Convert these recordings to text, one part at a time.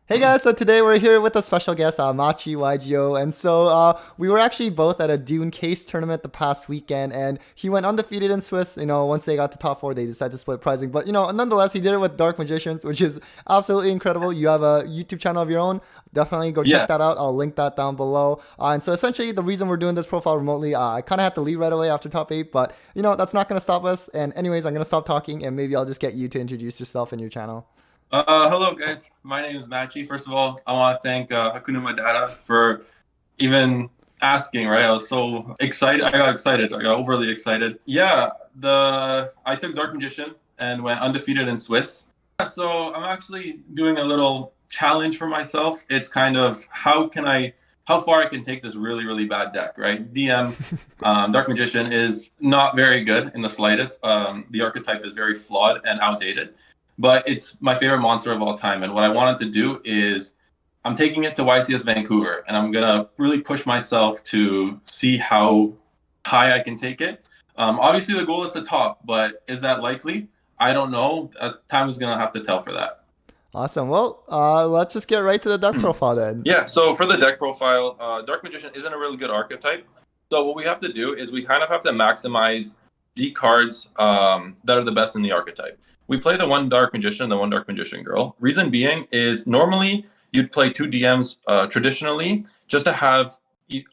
Hey guys, so today we're here with a special guest, MatchieYGO, and we were actually both at a DUNE Case Tournament the past weekend, and he went undefeated in Swiss. Once they got to top four, they decided to split prizing, but nonetheless, he did it with Dark Magicians, which is absolutely incredible. You have a YouTube channel of your own, definitely go check Yeah. that out. I'll link that down below. And so essentially, the reason we're doing this profile remotely, I kind of had to leave right away after top eight, but that's not gonna stop us. And anyways, I'm gonna stop talking, and maybe I'll just get you to introduce yourself and your channel. Hello, guys. My name is Matchie. First of all, I want to thank Hakuna Matata for even asking. Right, I was so excited. I got excited. I got overly excited. Yeah, the I took Dark Magician and went undefeated in Swiss. So I'm actually doing a little challenge for myself. It's kind of how far I can take this really, really bad deck. Right, DM Dark Magician is not very good in the slightest. The archetype is very flawed and outdated, but it's my favorite monster of all time. And what I wanted to do is I'm taking it to YCS Vancouver, and I'm gonna really push myself to see how high I can take it. Obviously, the goal is the top, but is that likely? I don't know. Time is gonna have to tell for that. Awesome. Well, let's just get right to the deck profile then. Yeah. So for the deck profile, Dark Magician isn't a really good archetype. So what we have to do is we kind of have to maximize the cards that are the best in the archetype. We play the one Dark Magician, the one Dark Magician girl. Reason being is normally you'd play two DMs traditionally just to have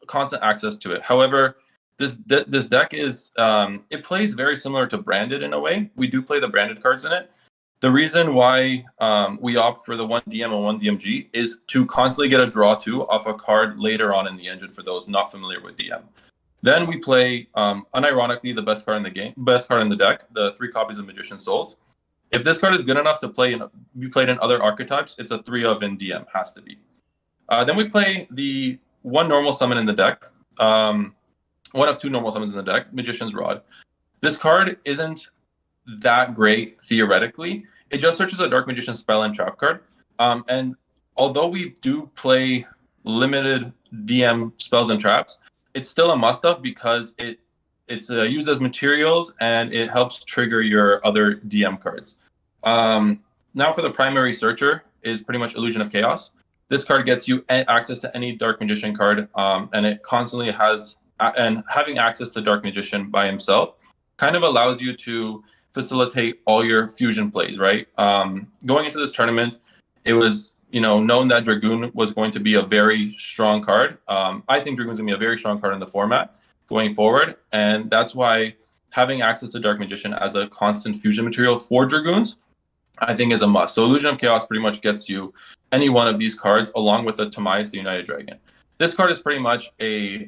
constant access to it. However, this deck is it plays very similar to Branded in a way. We do play the Branded cards in it. The reason why we opt for the one DM and one DMG is to constantly get a draw two off a card later on in the engine for those not familiar with DM. Then we play, unironically, the best card in the game, best card in the deck, the three copies of Magician Souls. If this card is good enough to be played in other archetypes, it's a 3 of in DM, has to be. Then we play the one normal summon in the deck, one of two normal summons in the deck, Magician's Rod. This card isn't that great theoretically. It just searches a Dark Magician spell and trap card. And although we do play limited DM spells and traps, it's still a must-have because it's used as materials and it helps trigger your other DM cards. Now for the primary searcher is pretty much Illusion of Chaos. This card gets you access to any Dark Magician card, and it constantly has, and having access to Dark Magician by himself kind of allows you to facilitate all your fusion plays, right? Going into this tournament, it was known that Dragoon was going to be a very strong card. I think Dragoon's gonna be a very strong card in the format going forward, and that's why having access to Dark Magician as a constant fusion material for Dragoons, I think is a must. So Illusion of Chaos pretty much gets you any one of these cards along with the Tamias, the United Dragon. This card is pretty much a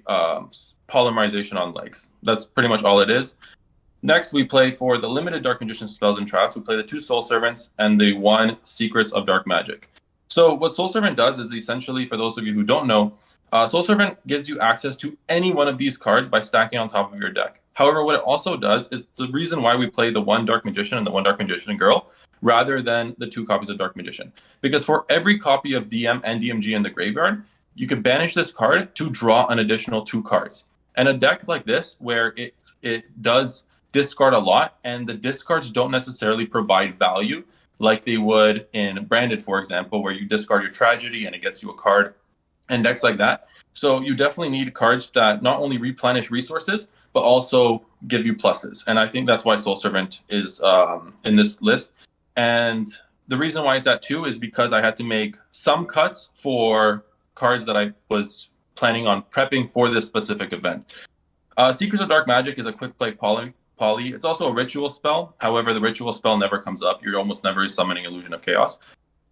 polymerization on legs. That's pretty much all it is. Next, we play for the limited Dark Magician spells and traps. We play the two Soul Servants and the one Secrets of Dark Magic. So what Soul Servant does is essentially, for those of you who don't know, Soul Servant gives you access to any one of these cards by stacking on top of your deck. However, what it also does is the reason why we play the one Dark Magician and the one Dark Magician girl rather than the two copies of Dark Magician. Because for every copy of DM and DMG in the graveyard, you can banish this card to draw an additional two cards. And a deck like this, where it does discard a lot, and the discards don't necessarily provide value like they would in Branded, for example, where you discard your Tragedy and it gets you a card, and decks like that. So you definitely need cards that not only replenish resources, but also give you pluses. And I think that's why Soul Servant is in this list. And the reason why it's at 2 is because I had to make some cuts for cards that I was planning on prepping for this specific event. Secrets of Dark Magic is a quick play poly. It's also a ritual spell. However, the ritual spell never comes up. You're almost never summoning Illusion of Chaos.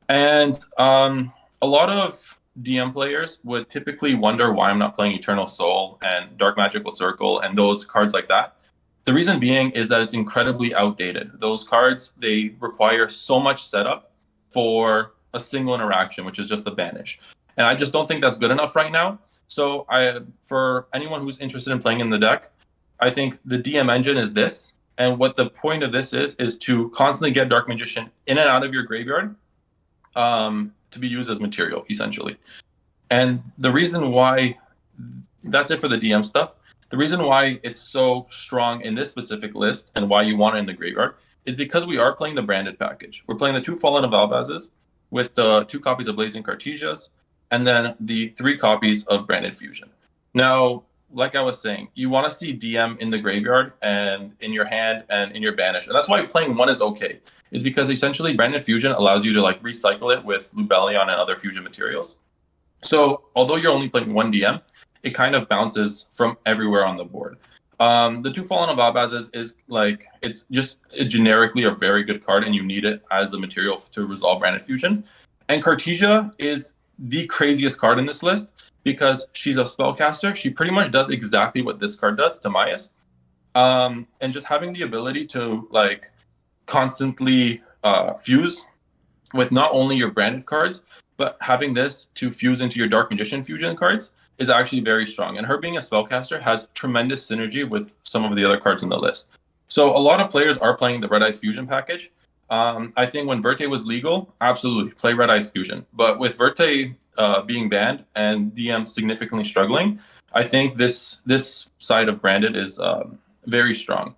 And a lot of DM players would typically wonder why I'm not playing Eternal Soul and Dark Magical Circle and those cards like that. The reason being is that it's incredibly outdated. Those cards, they require so much setup for a single interaction, which is just the banish. And I just don't think that's good enough right now. So for anyone who's interested in playing in the deck, I think the DM engine is this. And what the point of this is to constantly get Dark Magician in and out of your graveyard to be used as material, essentially. And the reason why, that's it for the DM stuff. The reason why it's so strong in this specific list and why you want it in the graveyard is because we are playing the Branded package. We're playing the two Fallen of Albazes. with the 2 copies of Blazing Cartesias, and then the 3 copies of Branded Fusion. Now, like I was saying, you want to see DM in the graveyard and in your hand and in your banish. And that's why playing 1 is okay, is because essentially Branded Fusion allows you to like recycle it with Lubellion and other fusion materials. So although you're only playing 1 DM, it kind of bounces from everywhere on the board. The 2 Fallen Ababas is like, it's just generically a very good card, and you need it as a material to resolve Branded Fusion. And Cartesia is the craziest card in this list because she's a spellcaster. She pretty much does exactly what this card does to Myas. And just having the ability to like constantly fuse with not only your branded cards, but having this to fuse into your Dark Magician fusion cards is actually very strong. And her being a spellcaster has tremendous synergy with some of the other cards in the list. So a lot of players are playing the Red Eyes Fusion package. I think when Verte was legal, absolutely play Red Eyes Fusion. But with Verte being banned and DM significantly struggling, I think this side of branded is very strong.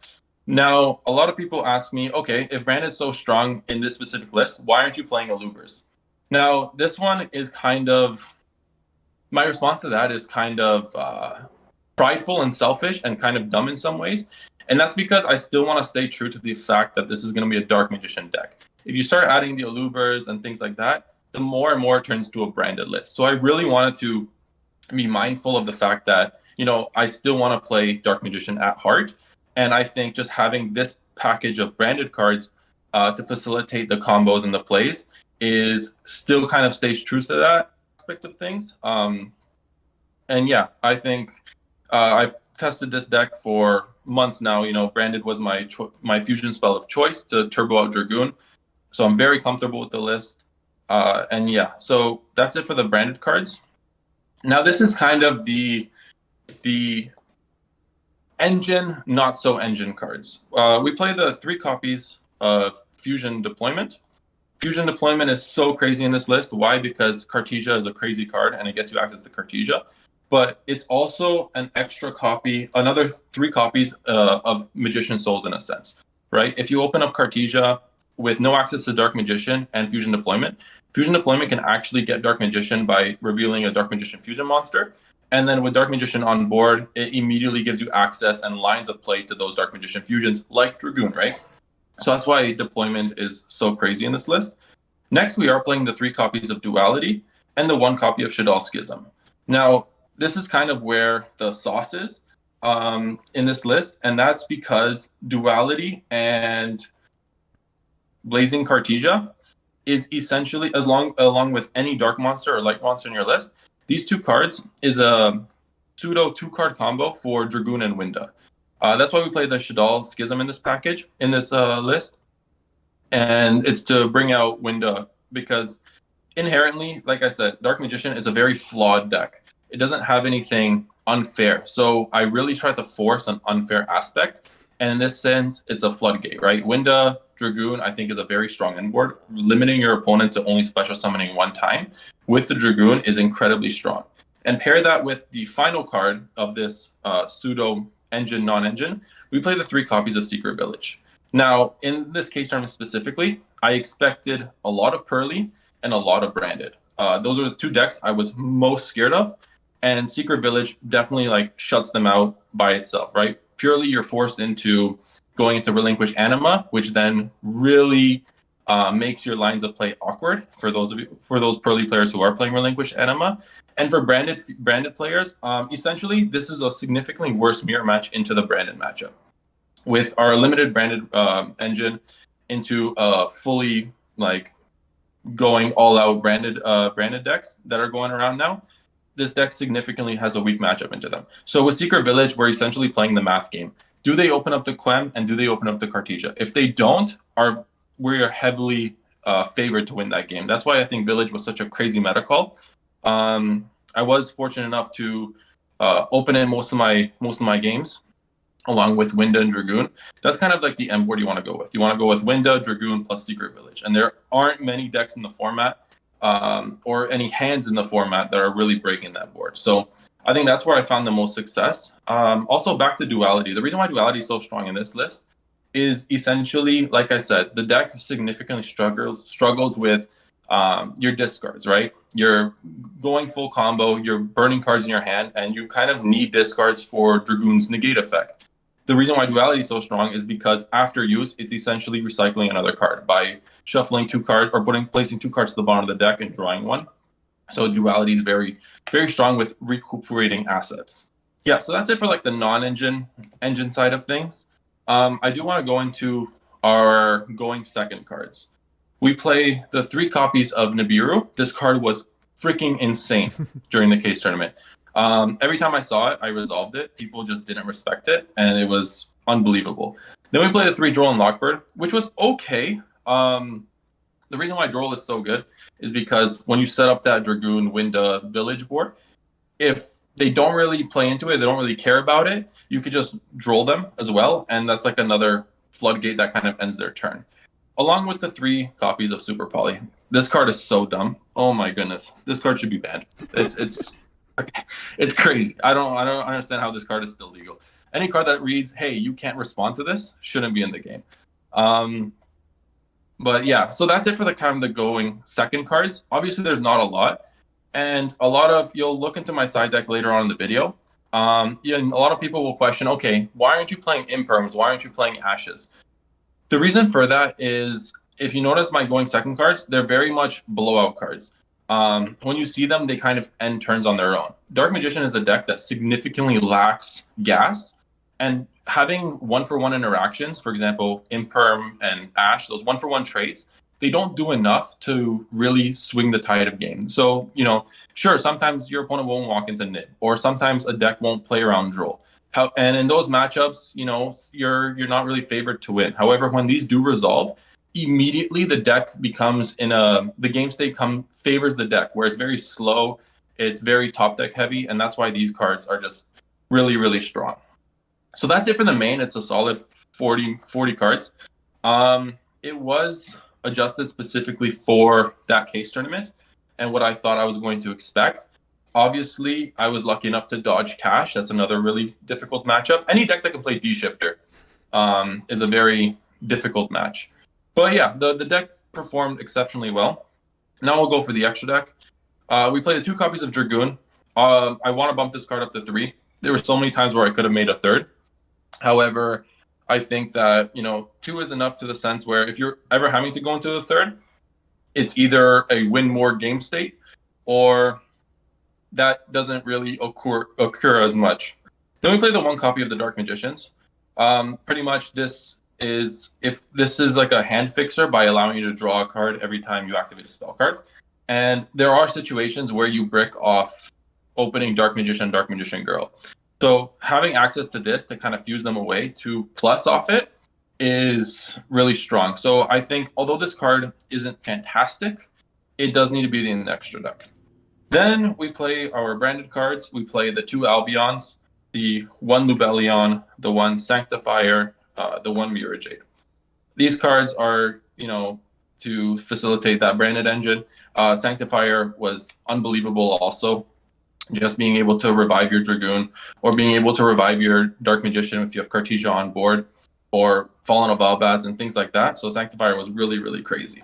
Now, a lot of people ask me, okay, if branded is so strong in this specific list, why aren't you playing Alubers? Now, this one is kind of, my response to that is kind of prideful and selfish and kind of dumb in some ways. And that's because I still want to stay true to the fact that this is going to be a Dark Magician deck. If you start adding the Alubers and things like that, the more and more it turns to a branded list. So I really wanted to be mindful of the fact that, you know, I still want to play Dark Magician at heart. And I think just having this package of branded cards to facilitate the combos and the plays is still kind of stays true to that aspect of things. And yeah, I think I've tested this deck for months now. You know, branded was my fusion spell of choice to turbo out Dragoon, so I'm very comfortable with the list. And yeah, so that's it for the branded cards. Now this is kind of the engine, not so engine cards. We play the 3 copies of Fusion Deployment. Fusion Deployment is so crazy in this list. Why? Because Cartesia is a crazy card and it gets you access to Cartesia. But it's also an extra copy, another 3 copies of Magician Souls in a sense, right? If you open up Cartesia with no access to Dark Magician and Fusion Deployment can actually get Dark Magician by revealing a Dark Magician Fusion monster. And then with Dark Magician on board, it immediately gives you access and lines of play to those Dark Magician fusions like Dragoon, right? So that's why deployment is so crazy in this list. Next, we are playing the 3 copies of Duality and the 1 copy of Shaddoll Schism. Now, this is kind of where the sauce is in this list, and that's because Duality and Blazing Cartesia is essentially, along with any Dark Monster or Light Monster in your list, these 2 cards is a pseudo 2-card combo for Dragoon and Winda. That's why we play the Shaddoll Schism in this package, in this list. And it's to bring out Winda because inherently, like I said, Dark Magician is a very flawed deck. It doesn't have anything unfair. So I really try to force an unfair aspect. And in this sense, it's a floodgate, right? Winda, Dragoon, I think is a very strong end board. Limiting your opponent to only special summoning 1 time with the Dragoon is incredibly strong. And pair that with the final card of this pseudo engine, non-engine, we play the 3 copies of Secret Village. Now, in this case tournament specifically, I expected a lot of Pearly and a lot of Branded. Those are the 2 decks I was most scared of, and Secret Village definitely like shuts them out by itself, right? Purely you're forced into going into Relinquish Anima, which then really makes your lines of play awkward for those Pearly players who are playing Relinquish Anima. And for branded players, essentially this is a significantly worse mirror match into the branded matchup. With our limited branded engine into fully like going all out branded decks that are going around now, this deck significantly has a weak matchup into them. So with Secret Village, we're essentially playing the math game. Do they open up the Quem and do they open up the Cartesia? If they don't, we are heavily favored to win that game. That's why I think Village was such a crazy meta call. I was fortunate enough to open in most of my games along with Winda and Dragoon. That's kind of like the M board you want to go with. You want to go with Winda, Dragoon plus Secret Village. And there aren't many decks in the format or any hands in the format that are really breaking that board. So I think that's where I found the most success. Also back to Duality. The reason why Duality is so strong in this list is essentially, like I said, the deck significantly struggles with your discards, right? You're going full combo, you're burning cards in your hand, and you kind of need discards for Dragoon's negate effect. The reason why duality is so strong is because after use, it's essentially recycling another card by shuffling 2 cards or placing 2 cards to the bottom of the deck and drawing 1. So duality is very, very strong with recuperating assets. Yeah, so that's it for like the non-engine side of things. I do want to go into our going second cards. We play the 3 copies of Nibiru. This card was freaking insane during the case tournament. Every time I saw it, I resolved it. People just didn't respect it, and it was unbelievable. Then we played the 3 Droll and Lockbird, which was okay. The reason why Droll is so good is because when you set up that Dragoon Winda village board, if they don't really play into it, they don't really care about it, you could just Droll them as well, and that's like another floodgate that kind of ends their turn. Along with the 3 copies of Super Poly. This card is so dumb. Oh my goodness. This card should be banned. It's crazy. I don't understand how this card is still legal. Any card that reads, "Hey, you can't respond to this," shouldn't be in the game. But yeah, so that's it for the kind of the going second cards. Obviously, there's not a lot, and you'll look into my side deck later on in the video. Yeah, and a lot of people will question, okay, why aren't you playing Imperms? Why aren't you playing Ashes? The reason for that is, if you notice my going second cards, they're very much blowout cards. When you see them, they kind of end turns on their own. Dark Magician is a deck that significantly lacks gas, and having 1-for-1 interactions, for example, Imperm and Ash, those 1-for-1 traits, they don't do enough to really swing the tide of game. So, sure, sometimes your opponent won't walk into Nib, or sometimes a deck won't play around Droll. And in those matchups, you're not really favored to win. However, when these do resolve, immediately the deck becomes the game state favors the deck, where it's very slow, it's very top deck heavy, and that's why these cards are just really, really strong. So that's it for the main. It's a solid 40 cards. It was adjusted specifically for that case tournament and what I thought I was going to expect. Obviously, I was lucky enough to dodge Cash. That's another really difficult matchup. Any deck that can play D-Shifter is a very difficult match. But yeah, the deck performed exceptionally well. Now we'll go for the extra deck. We played the 2 copies of Dragoon. I want to bump this card up to 3. There were so many times where I could have made a 3rd. However, I think that 2 is enough to the sense where if you're ever having to go into a 3rd, it's either a win more game state, or that doesn't really occur as much. Then we play the 1 copy of the Dark Magicians. Pretty much this is like a hand fixer by allowing you to draw a card every time you activate a spell card. And there are situations where you brick off opening Dark Magician, Dark Magician Girl. So having access to this to kind of fuse them away to plus off it is really strong. So I think although this card isn't fantastic, it does need to be in the extra deck. Then we play our branded cards. We play the 2 Albions, the 1 Lubellion, the 1 Sanctifier, the 1 Mirajade. These cards are, to facilitate that branded engine. Sanctifier was unbelievable also. Just being able to revive your Dragoon, or being able to revive your Dark Magician if you have Cartesia on board, or Fallen of Albaz and things like that. So Sanctifier was really, really crazy.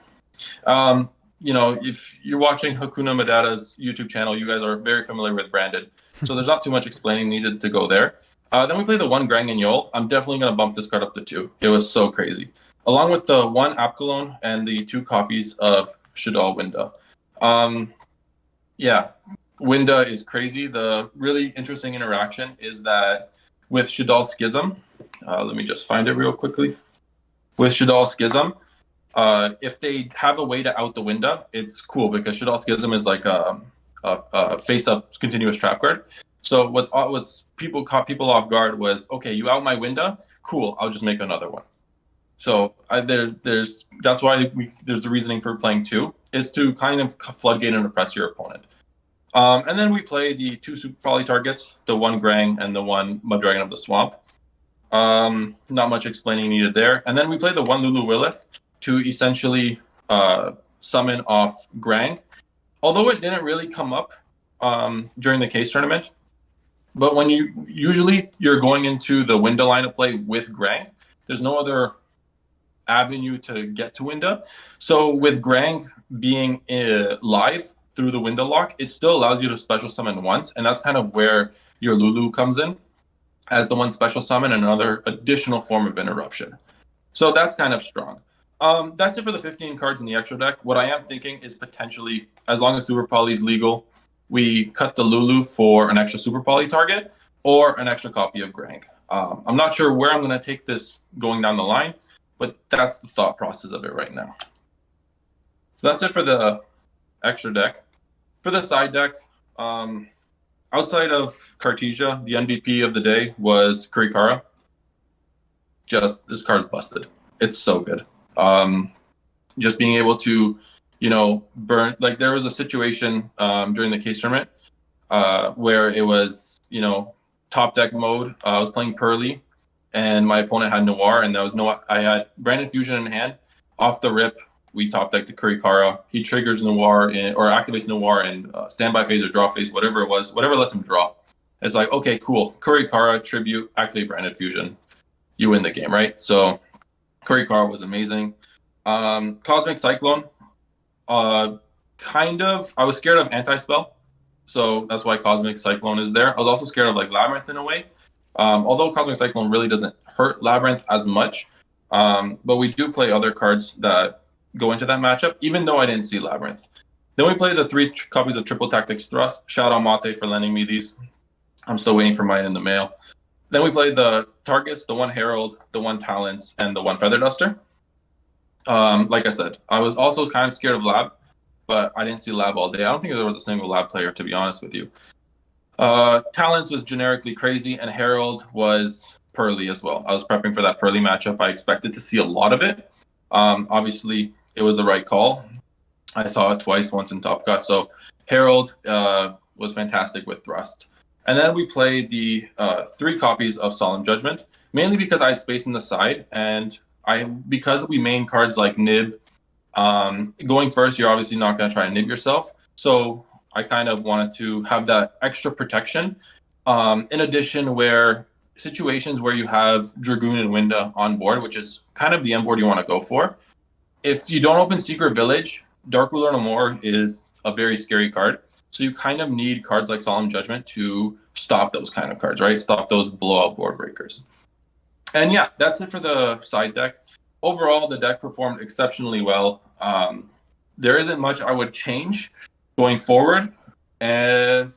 If you're watching Hakuna Matata's YouTube channel, you guys are very familiar with branded. So there's not too much explaining needed to go there. Then we play the 1 Grang and Yol. I'm definitely going to bump this card up to 2. It was so crazy. Along with the 1 Apkalon and the 2 copies of Shaddoll Winda. Winda is crazy. The really interesting interaction is that with Shaddoll Schism, let me just find it real quickly. With Shaddoll Schism, if they have a way to out the Winda, it's cool because Shaddoll Schism is like a face-up continuous trap card. So what's caught people off guard was, okay, you out my Winda, cool, I'll just make another one. So that's why there's a reasoning for playing 2, is to kind of floodgate and oppress your opponent. And then we play the 2 Super Poly targets, the 1 Grang and the 1 Mud Dragon of the Swamp. Not much explaining needed there. And then we play the 1 Lulu Willith to essentially summon off Grang. Although it didn't really come up during the case tournament, but when you're going into the Winda line of play with Grang, there's no other avenue to get to Winda. So with Grang being live through the window lock, it still allows you to special summon once, and that's kind of where your Lulu comes in as the one special summon and another additional form of interruption. So that's kind of strong. That's it for the 15 cards in the extra deck. What I am thinking is potentially, as long as Super Poly is legal, we cut the Lulu for an extra Super Poly target or an extra copy of Grang. I'm not sure where I'm going to take this going down the line, but that's the thought process of it right now. So that's it for the extra deck. For the side deck, outside of Cartesia, the MVP of the day was Kurikara. Just this card's busted. It's so good. Just being able to, burn. Like there was a situation during the case tournament where it was, top deck mode. I was playing Pearly, and my opponent had Noir, and I had Branded Fusion in hand. Off the rip, we top deck the Kurikara. He triggers Noir or activates Noir in standby phase or draw phase, whatever it was, whatever lets him draw. It's like, okay, cool. Kurikara, tribute, activate Branded Fusion. You win the game, right? So Kurikara was amazing. Cosmic Cyclone, I was scared of Anti-Spell, so that's why Cosmic Cyclone is there. I was also scared of like Labyrinth in a way, although Cosmic Cyclone really doesn't hurt Labyrinth as much. But we do play other cards that go into that matchup, even though I didn't see Labyrinth. Then we played the 3 copies of Triple Tactics Thrust. Shout out Mate for lending me these. I'm still waiting for mine in the mail. Then we played the targets, the 1 Herald, the 1 Talents, and the 1 Feather Duster. Like I said, I was also kind of scared of Lab, but I didn't see Lab all day. I don't think there was a single Lab player, to be honest with you. Talents was generically crazy, and Herald was Pearly as well. I was prepping for that Pearly matchup. I expected to see a lot of it. Obviously, it was the right call. I saw it twice, once in Top Cut. So Herald was fantastic with Thrust. And then we played the 3 copies of Solemn Judgment, mainly because I had space in the side, and because we main cards like Nib, going first, you're obviously not going to try to nib yourself. So I kind of wanted to have that extra protection. In addition, where situations where you have Dragoon and Winda on board, which is kind of the end board you want to go for. If you don't open Secret Village, Dark Ruler No More is a very scary card. So you kind of need cards like Solemn Judgment to stop those kind of cards, right? Stop those blowout board breakers. And yeah, that's it for the side deck. Overall, the deck performed exceptionally well. There isn't much I would change going forward. And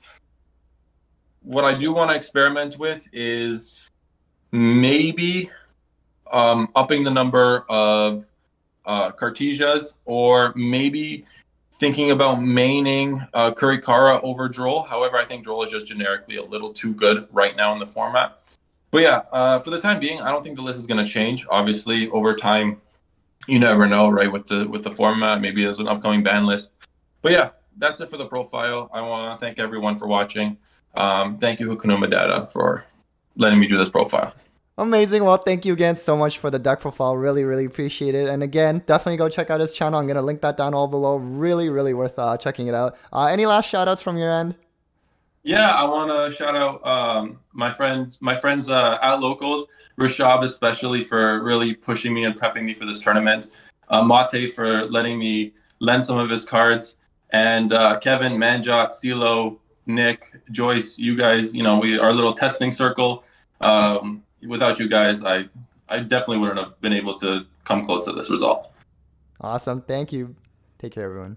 what I do want to experiment with is maybe upping the number of Cartesias, or maybe thinking about maining Kurikara over Droll. However, I think Droll is just generically a little too good right now in the format. But yeah, for the time being, I don't think the list is going to change. Obviously, over time, you never know, right? With the format, maybe there's an upcoming ban list. But yeah, that's it for the profile. I want to thank everyone for watching. Thank you, Hukunuma Data, for letting me do this profile. Amazing. Well, thank you again so much for the deck profile. Really, really appreciate it. And again, definitely go check out his channel. I'm going to link that down all below. Really, really worth checking it out. Any last shout outs from your end? Yeah, I want to shout out my friends at Locals, Rashab especially for really pushing me and prepping me for this tournament, Mate for letting me lend some of his cards, and Kevin, Manjot, CeeLo, Nick, Joyce, you guys, our little testing circle. Without you guys, I definitely wouldn't have been able to come close to this result. Awesome. Thank you. Take care, everyone.